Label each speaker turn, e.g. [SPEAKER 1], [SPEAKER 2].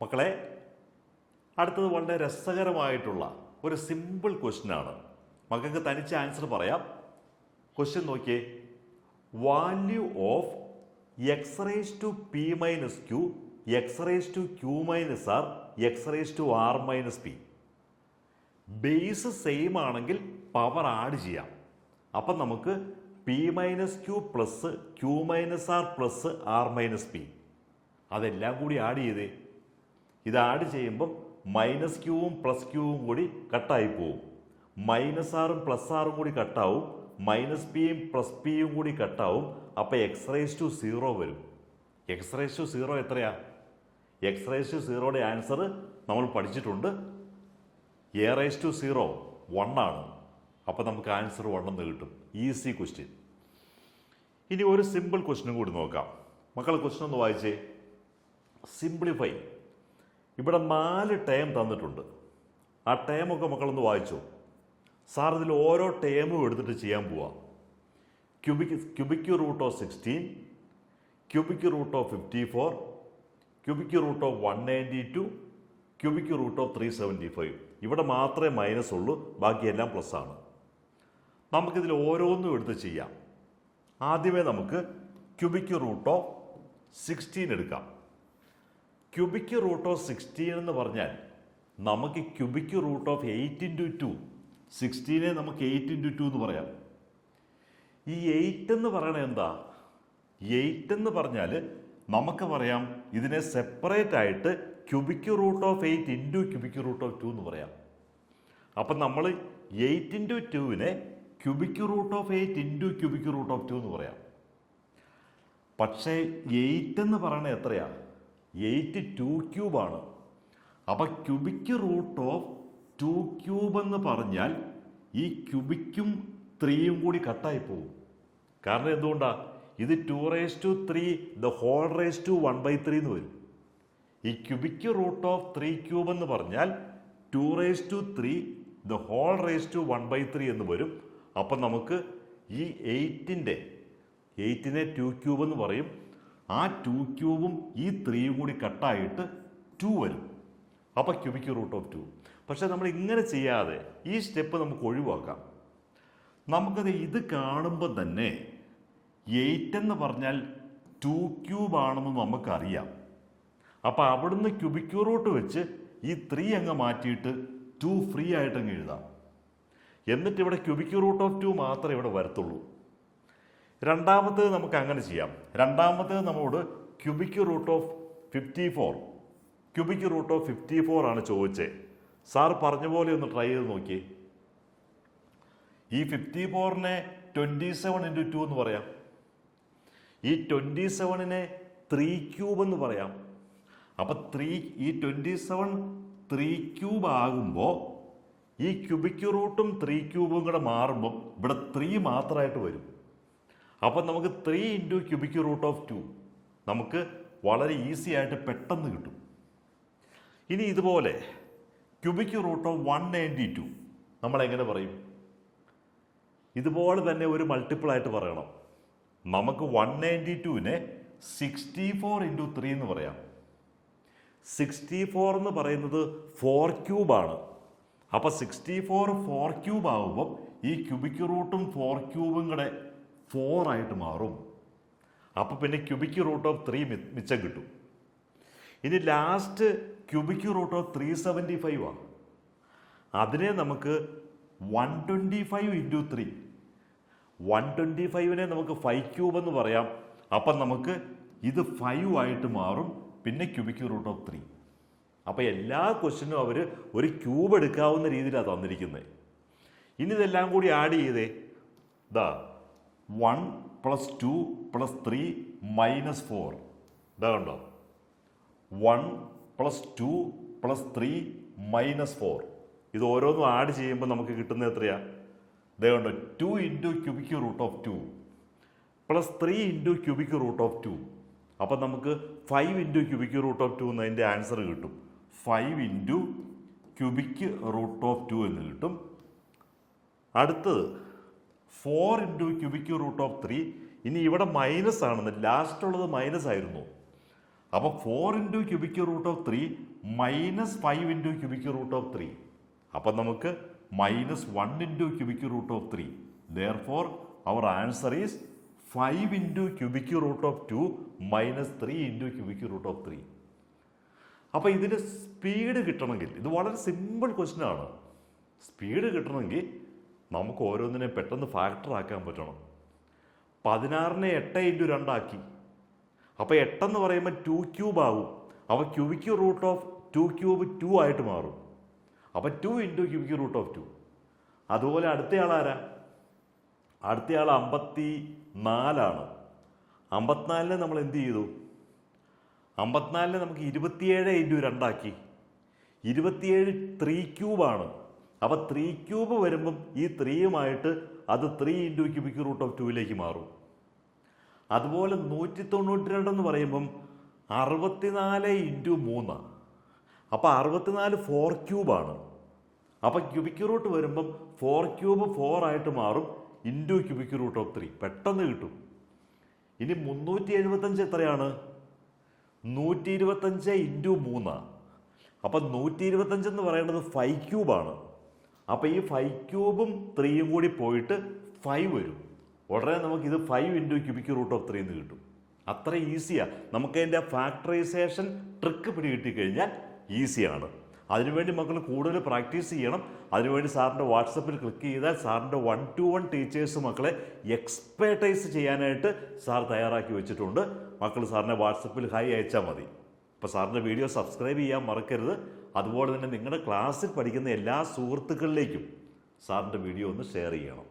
[SPEAKER 1] മക്കളെ, അടുത്തത് വളരെ രസകരമായിട്ടുള്ള ഒരു സിമ്പിൾ ക്വസ്റ്റ്യനാണ്. മക്കൾക്ക് തനിച്ച് ആൻസർ പറയാം. ക്വസ്റ്റ്യൻ നോക്കിയേ. Value of x raise to p minus q, x raise to q minus r, x raise to r minus p. Base same ആണെങ്കിൽ പവർ ആഡ് ചെയ്യാം. അപ്പം നമുക്ക് p minus q plus q minus r plus r minus p അതെല്ലാം കൂടി add ചെയ്തേ. ഇത് add ചെയ്യുമ്പം minus ക്യൂവും plus ക്യൂവും കൂടി കട്ടായി പോവും. മൈനസ് ആറും പ്ലസ് ആറും കൂടി കട്ടാവും. മൈനസ് പിയും പ്ലസ് പിയും കൂടി കട്ടാവും. അപ്പോൾ എക്സ് റേസ് ടു 0 വരും. എക്സ് റേസ് ടു 0 എത്രയാ? എക്സ് റേസ് ടു 0യുടെ ആൻസർ നമ്മൾ പഠിച്ചിട്ടുണ്ട്. എ റേസ് ടു 0 1 ആണ്. അപ്പോൾ നമുക്ക് ആൻസർ 1 എന്ന് കിട്ടും. Easy question. ഇനി ഒരു സിമ്പിൾ ക്വസ്റ്റ്യനും കൂടി നോക്കാം. മക്കൾ ക്വസ്റ്റ്യൻ ഒന്ന് വായിച്ചേ. സിംപ്ലിഫൈ. ഇവിടെ 4 ടേം തന്നിട്ടുണ്ട്. ആ ടേമൊക്കെ മക്കളൊന്ന് വായിച്ചോ. സാർ ഇതിൽ ഓരോ ടേമും എടുത്തിട്ട് ചെയ്യാൻ പോവാം. Cubic root of 16, cubic root of 54, cubic root of 192, cubic root of 375. ഇവിടെ മാത്രമേ മൈനസ് ഉള്ളൂ, ബാക്കിയെല്ലാം പ്ലസ് ആണ്. നമുക്കിതിൽ ഓരോന്നും എടുത്ത് ചെയ്യാം. ആദ്യമേ നമുക്ക് ക്യൂബിക് റൂട്ട് ഓഫ് 16 എടുക്കാം. ക്യൂബിക് റൂട്ട് ഓഫ് 16 എന്ന് പറഞ്ഞാൽ നമുക്ക് ക്യൂബിക് റൂട്ട് ഓഫ് 8 ഇൻറ്റു 2, 16 നമുക്ക് 8 ഇൻറ്റു 2 എന്ന് പറയാം. ഈ 8 എന്ന് പറയണത് എന്താ? 8 എന്ന് പറഞ്ഞാൽ നമുക്ക് പറയാം ഇതിനെ സെപ്പറേറ്റ് ആയിട്ട് cubic root of 8 into cubic root of 2 എന്ന് പറയാം. അപ്പം നമ്മൾ 8 ഇൻറ്റു 2വിനെ cubic root of 8 into cubic root of 2 എന്ന് പറയാം. പക്ഷേ 8 എന്ന് പറയണത് എത്രയാ? 8 2 ക്യൂബാണ്. അപ്പം ക്യൂബിക് റൂട്ട് ഓഫ് 2 ക്യൂബ് എന്ന് പറഞ്ഞാൽ ഈ ക്യൂബിക്കും 3യും കൂടി കട്ടായി പോകും. കാരണം എന്തുകൊണ്ടാണ്? ഇത് 2 raise to 3 the whole raise to 1/3 എന്ന് വരും. ഈ ക്യൂബിക് റൂട്ട് ഓഫ് 3 ക്യൂബ് എന്ന് പറഞ്ഞാൽ 2 raise to 3 the whole raise to 1/3 എന്ന് വരും. അപ്പം നമുക്ക് ഈ 8നെ 2 ക്യൂബ് എന്ന് പറയും. ആ 2 ക്യൂബും ഈ 3യും കൂടി കട്ടായിട്ട് 2 വരും. അപ്പോൾ ക്യൂബിക് റൂട്ട് ഓഫ് 2. പക്ഷെ നമ്മൾ ഇങ്ങനെ ചെയ്യാതെ ഈ സ്റ്റെപ്പ് നമുക്ക് ഒഴിവാക്കാം. നമുക്കത് ഇത് കാണുമ്പോൾ തന്നെ 8 എന്ന് പറഞ്ഞാൽ 2 ക്യൂബ് ആണെന്ന് നമുക്കറിയാം. അപ്പോൾ അവിടുന്ന് ക്യൂബിക് റൂട്ട് വെച്ച് ഈ 3 അങ്ങ് മാറ്റിയിട്ട് 2 ഫ്രീ ആയിട്ട് അങ്ങ് എഴുതാം. എന്നിട്ട് ഇവിടെ ക്യൂബിക് റൂട്ട് ഓഫ് 2 മാത്രമേ ഇവിടെ വരത്തുള്ളൂ. രണ്ടാമത്തേത് നമുക്ക് അങ്ങനെ ചെയ്യാം. രണ്ടാമത്തേത് നമ്മളോട് cubic root of 54, cubic root of 54 ആണ് ചോദിച്ചത്. സാർ പറഞ്ഞ പോലെ ഒന്ന് ട്രൈ ചെയ്ത് നോക്കിയേ. ഈ 54നെ 27 ഇൻറ്റു 2 എന്ന് പറയാം. ഈ 27നെ 3 ക്യൂബ് എന്ന് പറയാം. അപ്പം ഈ 27 3 ക്യൂബ് ആകുമ്പോൾ ഈ ക്യൂബിക് റൂട്ടും 3 ക്യൂബും കൂടെ മാറുമ്പം ഇവിടെ 3 മാത്രമായിട്ട് വരും. അപ്പം നമുക്ക് 3 ഇൻറ്റു ക്യൂബിക് റൂട്ട് ഓഫ് 2 നമുക്ക് വളരെ ഈസി ആയിട്ട് പെട്ടെന്ന് കിട്ടും. ഇനി ഇതുപോലെ ക്യൂബിക് റൂട്ട് ഓഫ് 192 നമ്മളെങ്ങനെ പറയും? ഇതുപോലെ തന്നെ ഒരു മൾട്ടിപ്പിൾ ആയിട്ട് പറയണം. നമുക്ക് 192നെ 64 ഇൻറ്റു 3 എന്ന് പറയാം. 64 എന്ന് പറയുന്നത് 4 ക്യൂബാണ്. അപ്പം 64 4 ക്യൂബ് ആകുമ്പം ഈ ക്യൂബിക് റൂട്ടും 4 ക്യൂബും കൂടെ 4 ആയിട്ട് മാറും. അപ്പം പിന്നെ ക്യൂബിക് റൂട്ട് ഓഫ് 3 മിച്ചം കിട്ടും. ഇനി ലാസ്റ്റ് ക്യൂബിക് റൂട്ട് ഓഫ് 375 ആണ്. അതിനെ നമുക്ക് 125 ഇൻറ്റു 3, 125നെ നമുക്ക് 5 ക്യൂബ് എന്ന് പറയാം. അപ്പം നമുക്ക് ഇത് 5 ആയിട്ട് മാറും. പിന്നെ ക്യൂബിക് റൂട്ട് ഓഫ് 3. അപ്പം എല്ലാ ക്വസ്റ്റ്യനും അവർ ഒരു ക്യൂബ് എടുക്കാവുന്ന രീതിയിലാണ് തന്നിരിക്കുന്നത്. ഇനി ഇതെല്ലാം കൂടി ആഡ് ചെയ്തേ. ഇതാ 1 + 2 + 3 - 4. ഇതാ കണ്ടോ? 1 + 2 + 3 - 4. ഇത് ഓരോന്നും ആഡ് ചെയ്യുമ്പോൾ നമുക്ക് കിട്ടുന്നത് എത്രയാ? ഇതേ കണ്ടോ? 2 into cubic root of 2 + 3 into cubic root of 2. അപ്പം നമുക്ക് 5 ഇൻറ്റു ക്യൂബിക് റൂട്ട് ഓഫ് 2 എന്നതിൻ്റെ ആൻസർ കിട്ടും. 5 ഇൻറ്റു ക്യൂബിക് റൂട്ട് ഓഫ് 2 എന്ന് കിട്ടും. അടുത്തത് 4 ഇൻറ്റു ക്യൂബിക് റൂട്ട് ഓഫ് 3. ഇനി ഇവിടെ മൈനസ് ആണെന്ന്, ലാസ്റ്റ് ഉള്ളത് മൈനസ് ആയിരുന്നു. അപ്പോൾ 4 into cubic root of 3 minus 5 into cubic root of 3. അപ്പം നമുക്ക് -1 into cubic root of 3. Therefore our answer is 5 into cubic root of 2 minus 3 into cubic root of 3. അപ്പോൾ ഇതിൻ്റെ സ്പീഡ് കിട്ടണമെങ്കിൽ, ഇത് വളരെ സിമ്പിൾ ക്വസ്റ്റ്യൻ ആണ്, സ്പീഡ് കിട്ടണമെങ്കിൽ നമുക്ക് ഓരോന്നിനെ പെട്ടെന്ന് ഫാക്ടർ ആക്കാൻ പറ്റണം. 16നെ 8 ഇൻറ്റു 2 ആക്കി. അപ്പോൾ 8 എന്ന് പറയുമ്പോൾ 2 ക്യൂബ് ആകും. അപ്പോൾ ക്യൂബിക് റൂട്ട് ഓഫ് 2 ക്യൂബ് 2 ആയിട്ട് മാറും. അപ്പോൾ 2 ഇൻറ്റു ക്യൂബിക് റൂട്ട് ഓഫ് 2. അതുപോലെ അടുത്തയാൾ ആരാ? അടുത്തയാൾ 54ആണ്. 54നെ നമ്മൾ എന്ത് ചെയ്തു? 54നെ നമുക്ക് 27 ഇൻറ്റു 2 ആക്കി. 27 3 ക്യൂബാണ്. അപ്പോൾ 3 ക്യൂബ് വരുമ്പം ഈ 3യുമായിട്ട് അത് 3 ഇൻറ്റു ക്യൂബിക് റൂട്ട് ഓഫ് 2ലേക്ക് മാറും. അതുപോലെ 192 എന്ന് പറയുമ്പം 64 ഇൻറ്റു 3. അപ്പോൾ 64 4 ക്യൂബാണ്. അപ്പോൾ ക്യൂബിക് റൂട്ട് വരുമ്പം 4 ക്യൂബ് 4 ആയിട്ട് മാറും ഇൻറ്റു ക്യൂബിക് റൂട്ട് ഓഫ് 3. പെട്ടെന്ന് കിട്ടും. ഇനി 375 എത്രയാണ്? 125 ഇൻറ്റു 3. അപ്പം 125 എന്ന് പറയുന്നത് 5 ക്യൂബാണ്. അപ്പോൾ ഈ 5 ക്യൂബും 3യും കൂടി പോയിട്ട് 5 വരും. ഉടനെ നമുക്കിത് 5 ഇൻറ്റു ക്യൂബിക് റൂട്ട് ഓഫ് 3 എന്ന് കിട്ടും. അത്ര ഈസിയാണ്. നമുക്ക് അതിൻ്റെ ഫാക്ടറൈസേഷൻ ട്രിക്ക് പിടികിട്ടിക്കഴിഞ്ഞാൽ ഈസിയാണ്. അതിനുവേണ്ടി മക്കൾ കൂടുതൽ പ്രാക്ടീസ് ചെയ്യണം. അതിനുവേണ്ടി സാറിൻ്റെ വാട്സപ്പിൽ ക്ലിക്ക് ചെയ്താൽ സാറിൻ്റെ 1-to-1 ടീച്ചേഴ്സ് മക്കളെ എക്സ്പേർട്ടൈസ് ചെയ്യാനായിട്ട് സാർ തയ്യാറാക്കി വെച്ചിട്ടുണ്ട്. മക്കൾ സാറിൻ്റെ വാട്സപ്പിൽ ഹായ് അയച്ചാൽ മതി. അപ്പോൾ സാറിൻ്റെ വീഡിയോ സബ്സ്ക്രൈബ് ചെയ്യാൻ മറക്കരുത്. അതുപോലെ തന്നെ നിങ്ങളുടെ ക്ലാസ്സിൽ പഠിക്കുന്ന എല്ലാ സുഹൃത്തുക്കളിലേക്കും സാറിൻ്റെ വീഡിയോ ഒന്ന് ഷെയർ ചെയ്യണം.